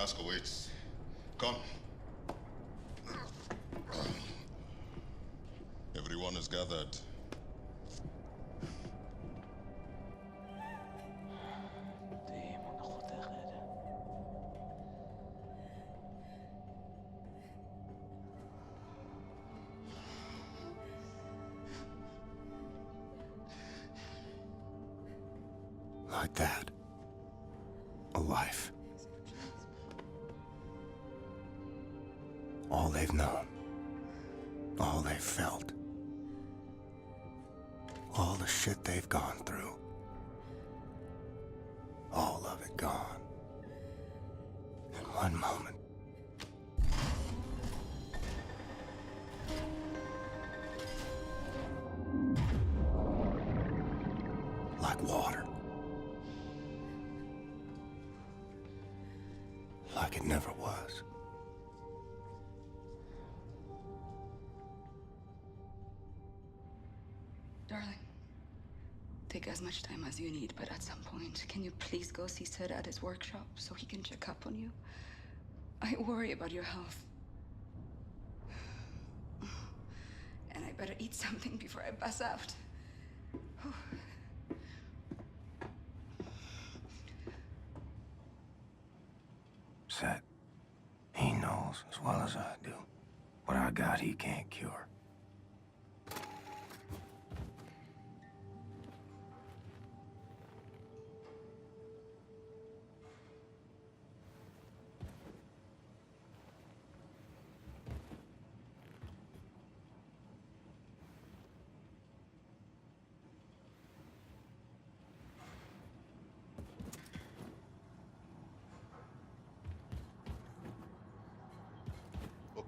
Blazkowicz. Come. Everyone is gathered. Like that. A life. All they've known. All they've felt. All the shit they've gone through. All of it gone. In one moment. Like water. Like it never was. Darling, take as much time as you need, but at some point, can you please go see Sid at his workshop so he can check up on you? I worry about your health. And I better eat something before I pass out. Whew. Sid, he knows as well as I do. What I got, he can't cure.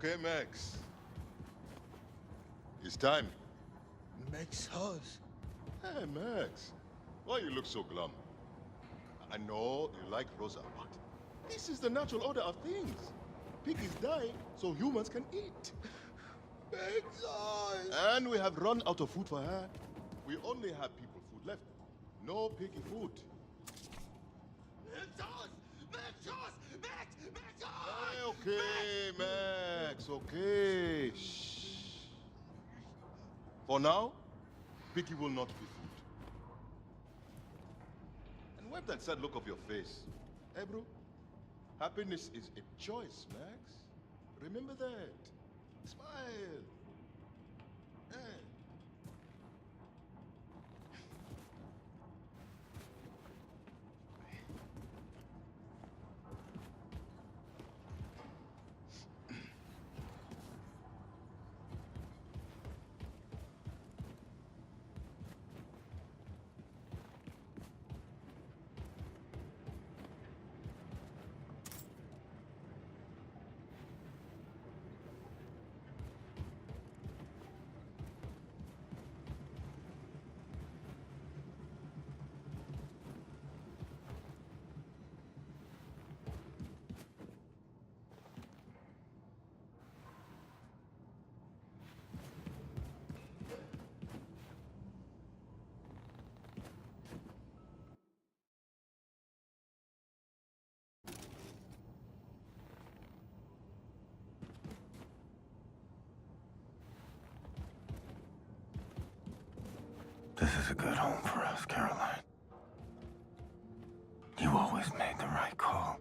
Okay, Max. It's time. Max House. Hey, Max. Why you look so glum? I know you like Rosa, but this is the natural order of things. Pig is dying so humans can eat. Max House. And we have run out of food for her. We only have people food left. No piggy food. Max House. Max House. Max House. Hey, okay, Max. Okay. Shh. For now, piggy will not be food. And wipe that sad look off your face. Hey, bro. Happiness is a choice, Max. Remember that. Smile. Hey. This is a good home for us, Caroline. You always made the right call.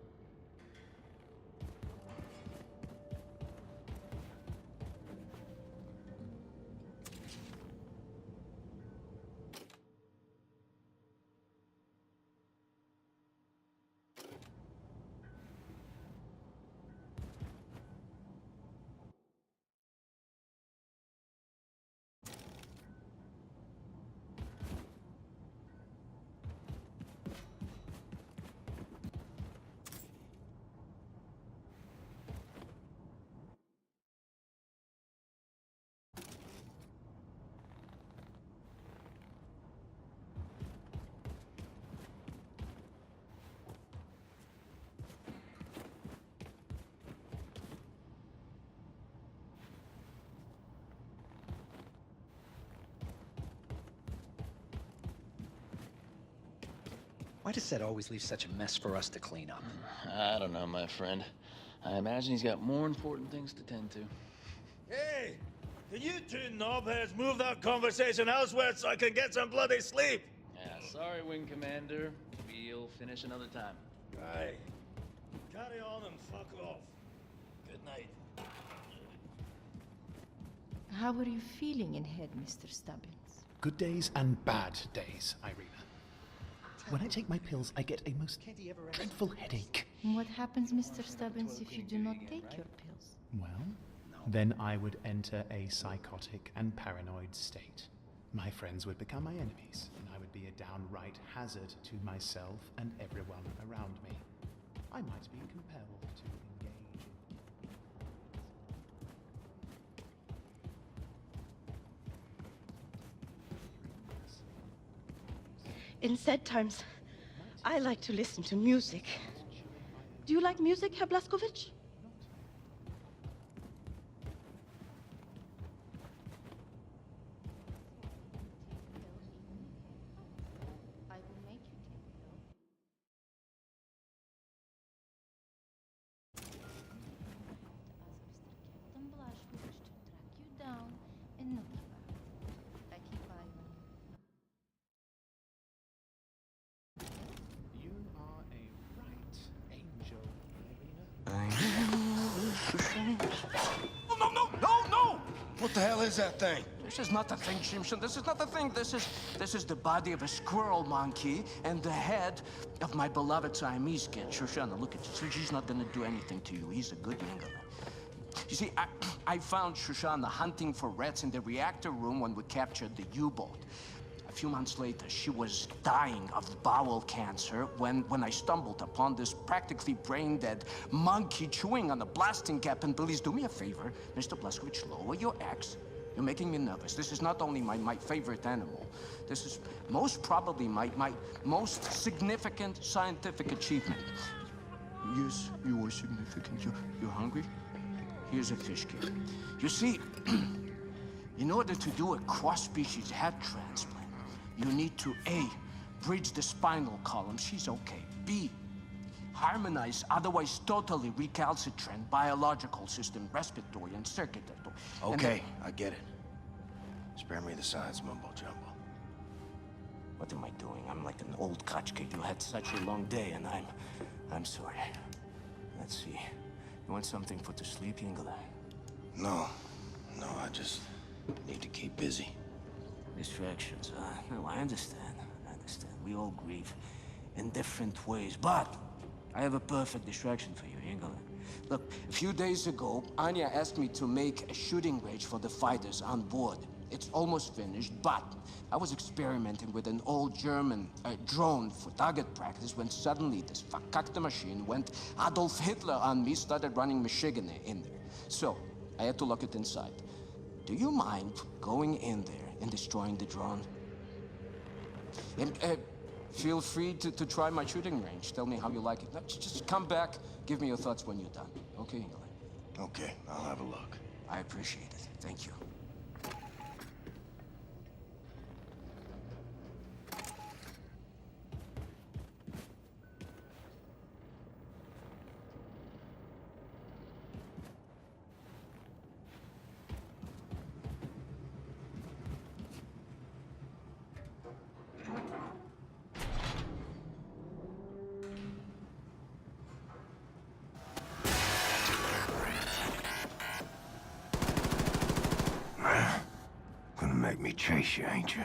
Why does that always leave such a mess for us to clean up? I don't know, my friend. I imagine he's got more important things to tend to. Hey! Can you two knobheads move that conversation elsewhere so I can get some bloody sleep? Yeah, sorry, Wing Commander. We'll finish another time. Aye. Carry on and fuck off. Good night. How are you feeling in head, Mr. Stubbins? Good days and bad days, Irina. When I take my pills, I get a most dreadful headache. What happens, Mr. Stubbins, if you do not take your pills? Well, then I would enter a psychotic and paranoid state. My friends would become my enemies, and I would be a downright hazard to myself and everyone around me. I might be compelled to engage In sad times, I like to listen to music. Do you like music, Herr Blazkowicz? I will make you take a pill. Ask Mr. Captain Blazkowicz to track you down and knock you out. I keep eye on you. You are a right angel, Irina. No! What the hell is that thing? This is not the thing, Simpson. This is not the thing. This is the body of a squirrel monkey and the head of my beloved Siamese kid. Shoshana, look at this. She's not gonna do anything to you. He's a good England. You see, I found Shoshana hunting for rats in the reactor room when we captured the U-boat. A few months later, she was dying of bowel cancer when I stumbled upon this practically brain-dead monkey chewing on a blasting cap. And please do me a favor, Mr. Blazkowicz, lower your axe. You're making me nervous. This is not only my favorite animal. This is most probably my most significant scientific achievement. Yes, you are significant. You're hungry? Here's a fish cake. You see, in order to do a cross-species head transplant, you need to A, bridge the spinal column. She's okay. B, harmonize otherwise totally recalcitrant biological system, respiratory and circulatory. Okay, I get it. Spare me the science mumbo-jumbo. What am I doing? I'm like an old kachka. You had such a long day, and I'm sorry. Let's see. You want something for to sleep, Ingela? No, I just need to keep busy. Distractions, no, I understand. We all grieve in different ways, but I have a perfect distraction for you, Ingela. Look, a few days ago, Anya asked me to make a shooting range for the fighters on board. It's almost finished, but I was experimenting with an old German drone for target practice when suddenly this verkackte machine went Adolf Hitler on me, started running Michigan in there. So, I had to lock it inside. Do you mind going in there and destroying the drone? And, feel free to try my shooting range. Tell me how you like it. No, just come back, give me your thoughts when you're done. Okay, Ingela? Okay, I'll have a look. I appreciate it. Thank you. Gonna make me chase you, ain't you?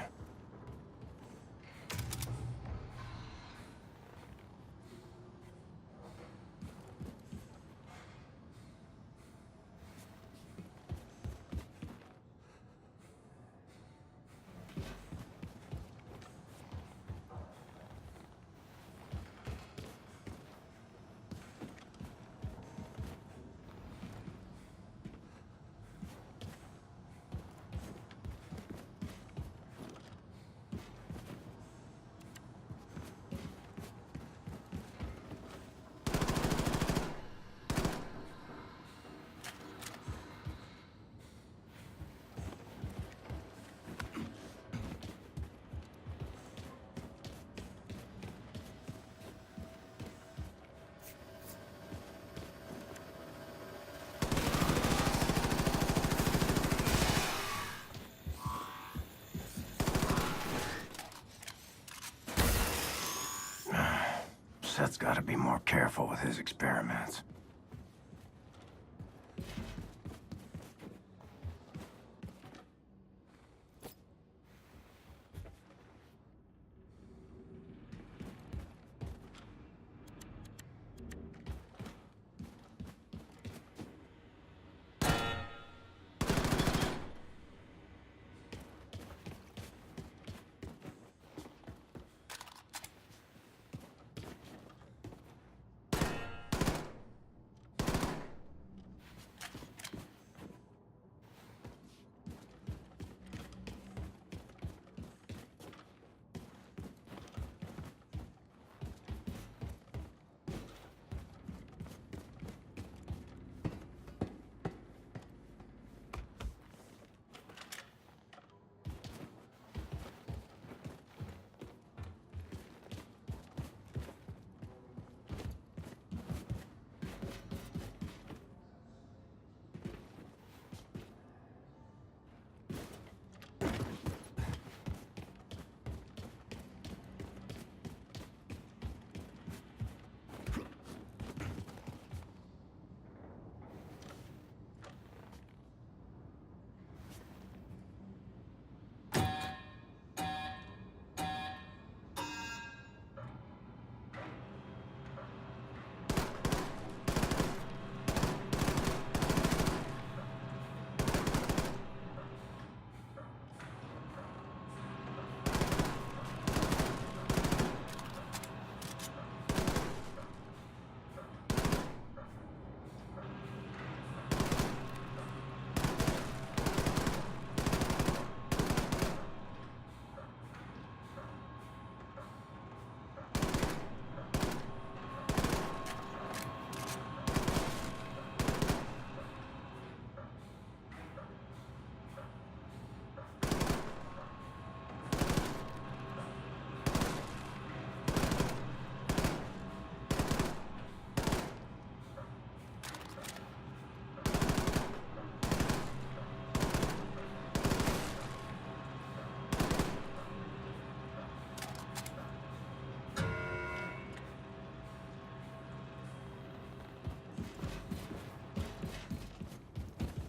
Set's gotta be more careful with his experiments.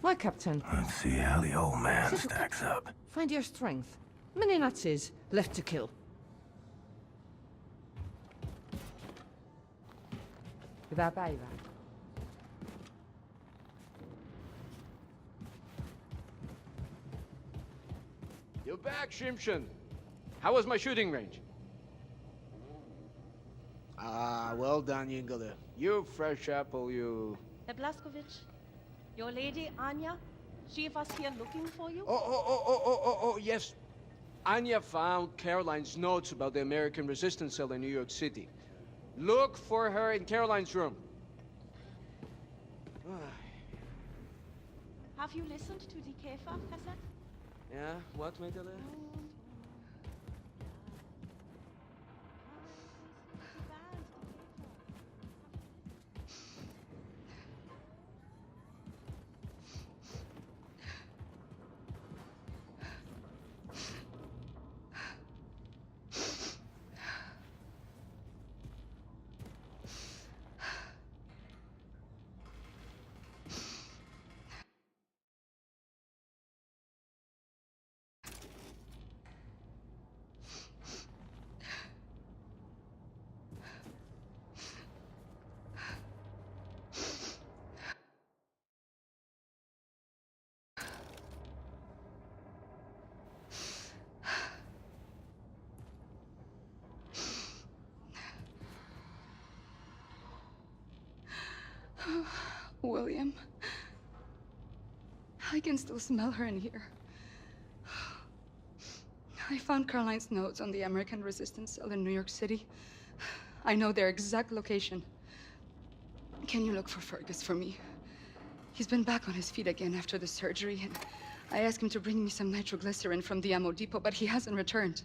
My captain. Let's see how the old man stacks up. Find your strength. Many Nazis left to kill. You're back, Shimshon. How was my shooting range? Ah, well done, Yingler. You fresh apple, you... Herr Blazkowicz, your lady, Anya, she was here looking for you? Oh, yes. Anya found Caroline's notes about the American resistance cell in New York City. Look for her in Caroline's room. Have you listened to the Käfer cassette? Yeah, what, Magdalena? William. I can still smell her in here. I found Caroline's notes on the American resistance cell in New York City. I know their exact location. Can you look for Fergus for me? He's been back on his feet again after the surgery, and I asked him to bring me some nitroglycerin from the ammo depot, but he hasn't returned.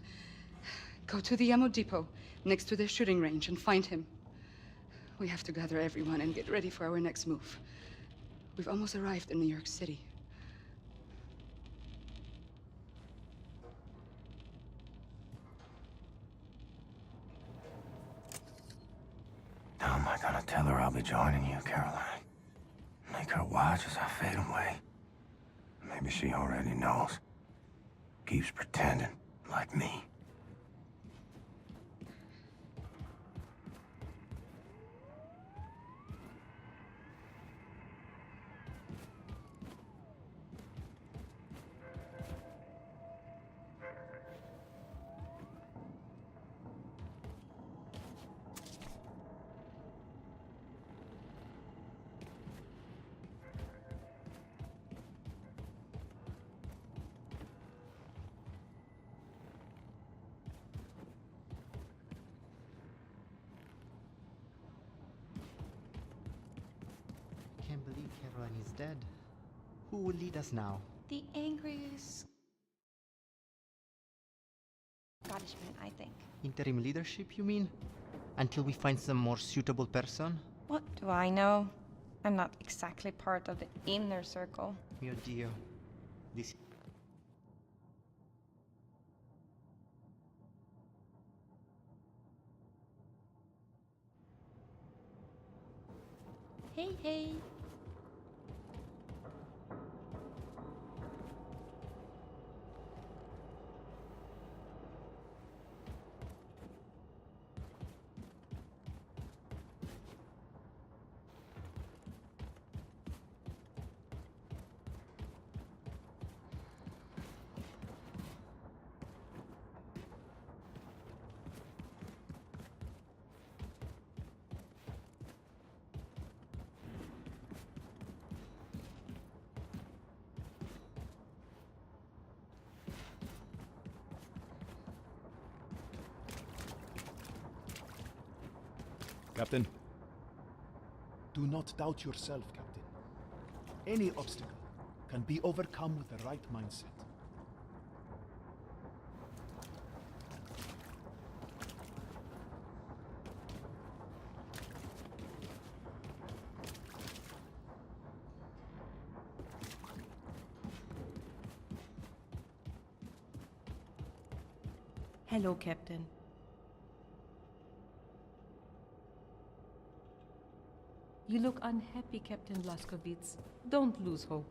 Go to the ammo depot next to the shooting range and find him. We have to gather everyone and get ready for our next move. We've almost arrived in New York City. Tell her I'll be joining you, Caroline. Make her watch as I fade away. Maybe she already knows. Keeps pretending, like me. Can't believe Caroline is dead. Who will lead us now? The angriest Scottishman, I think. Interim leadership, you mean? Until we find some more suitable person? What do I know? I'm not exactly part of the inner circle. Mio Dio. This... Hey, hey. Captain. Do not doubt yourself, Captain. Any obstacle can be overcome with the right mindset. Hello, Captain. You look unhappy, Captain Blazkowicz. Don't lose hope.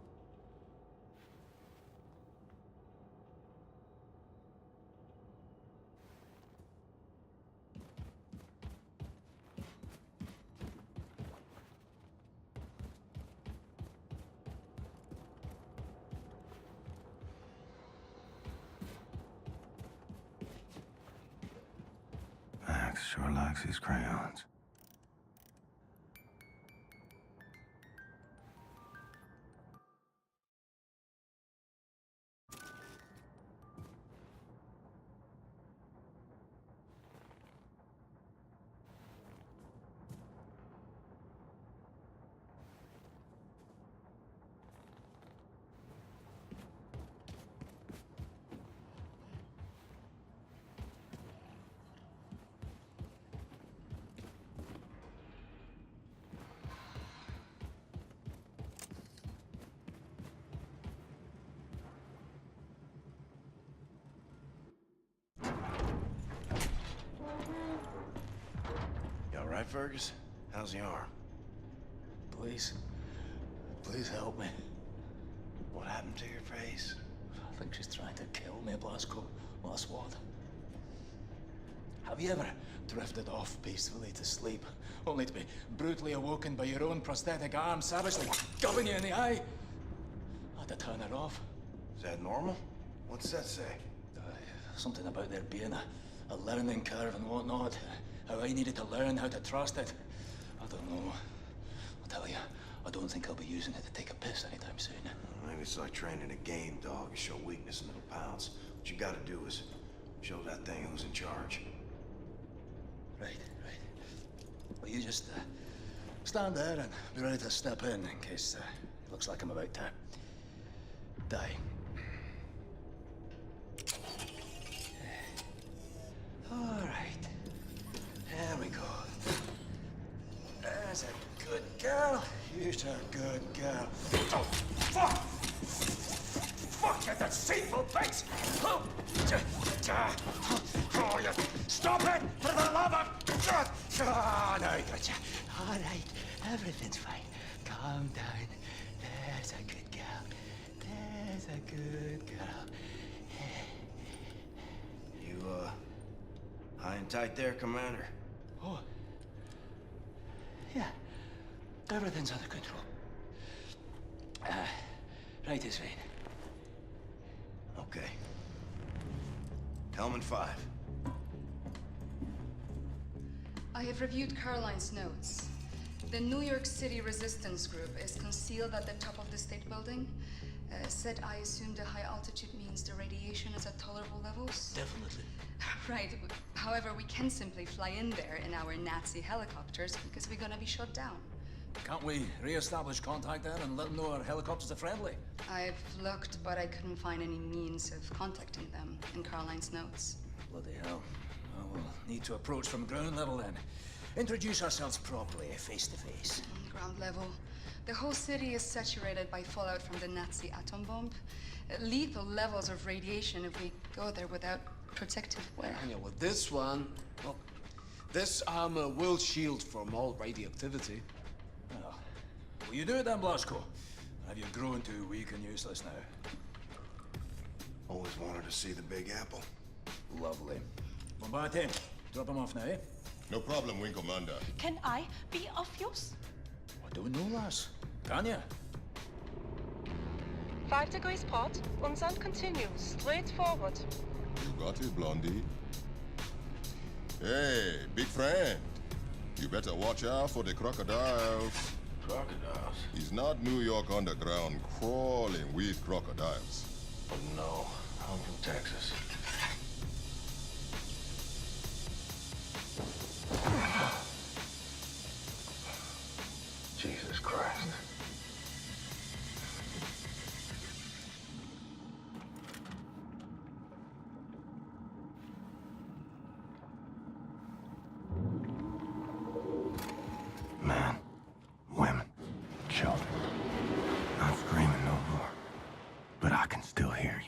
Max sure likes his crayons. Right, Fergus? How's the arm? Please help me. What happened to your face? I think she's trying to kill me, Blazko. That's what. Have you ever drifted off peacefully to sleep, only to be brutally awoken by your own prosthetic arm savagely gubbing you in the eye? I had to turn her off. Is that normal? What's that say? Something about there being a learning curve and whatnot. How I needed to learn how to trust it. I don't know. I'll tell you, I don't think I'll be using it to take a piss anytime soon. Maybe it's like training a game dog. You show weakness in little pounds. What you gotta do is show that thing who's in charge. Right. Well, you just stand there and be ready to step in case it looks like I'm about to die. All right. There we go. There's a good girl. You're a good girl. Oh, fuck! Fuck, you deceitful bitch! Oh, you stop it! For the love of... Oh, no, I gotcha. All right, everything's fine. Calm down. There's a good girl. There's a good girl. You, high and tight there, Commander? Oh. Yeah. Everything's under control. Right this way. Okay. Helmet 5. I have reviewed Caroline's notes. The New York City Resistance Group is concealed at the top of the state building. Said I assume the high altitude means the radiation is at tolerable levels? Definitely. Right. However, we can simply fly in there in our Nazi helicopters because we're gonna be shot down. Can't we re-establish contact there and let them know our helicopters are friendly? I've looked, but I couldn't find any means of contacting them in Caroline's notes. Bloody hell. Well, we'll need to approach from ground level then. Introduce ourselves properly, face to face. Ground level. The whole city is saturated by fallout from the Nazi atom bomb. Lethal levels of radiation if we go there without protective wear. Yeah, well, this one, well, this armor will shield from all radioactivity. Well, will you do it then, Blazko? Have you grown too weak and useless now? Always wanted to see the Big Apple. Lovely. Bombate, drop him off now, eh? No problem, Wing Commander. Can I be of use? I don't know, lass. Can ya? 5 degrees port, und then continue, straight forward. You got it, Blondie. Hey, big friend. You better watch out for the crocodiles. Crocodiles? It's not New York underground crawling with crocodiles. Oh, no. I'm from Texas. Jesus Christ. Men, women, children. Not screaming no more. But I can still hear